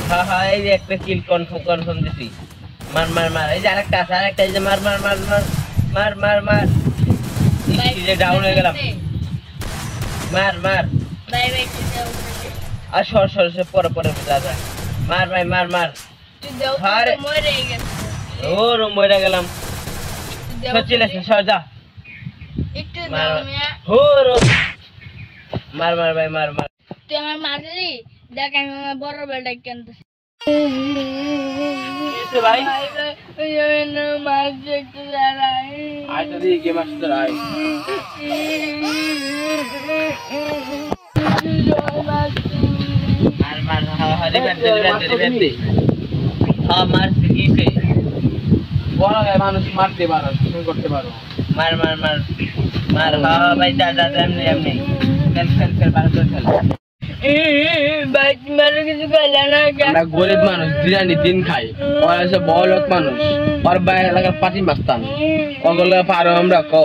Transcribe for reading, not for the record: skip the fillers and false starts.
হ্যাঁ হ্যাঁ এই যে একটা কিল কনফার্ম দিছি মার মার মার এই যে আরেকটা আছে আরেকটা এই যে মার মার মার মার মার মার মার এই যে ডাউন হয়ে গেলাম মার মার ভাই ভাই আর সর সর সর পরে দাদা মার ভাই মার মার তুই দেও মরে গেছে ও রুম মরে গেলাম চলে এসে সর যা একটু দাও মিয়া হো রো মার মার ভাই মার মার তুই আমার মারলি দেখ আমি আমার বড় বেটা কেনতে এসে ভাই ওই না মারছে একটু দাঁড়াই আয় তো দিকে মাস্টার আয় মার মার হ্যাঁ রিবেট হ্যাঁ মার কিসে বড় গায় মানুষ মারতে পারো তুমি করতে পারো মার মার মার মার হ্যাঁ ভাই দাদা এমনি খেল ভালো করে খেল বাইক মারো কিছু কইলা না আমরা গরিব মানুষ দিনানি দিন খাই ওরা হচ্ছে বড় লোক মানুষ আর বাইরে এলাকার পাটি মাস্তান ওগুলো পারো আমরা ক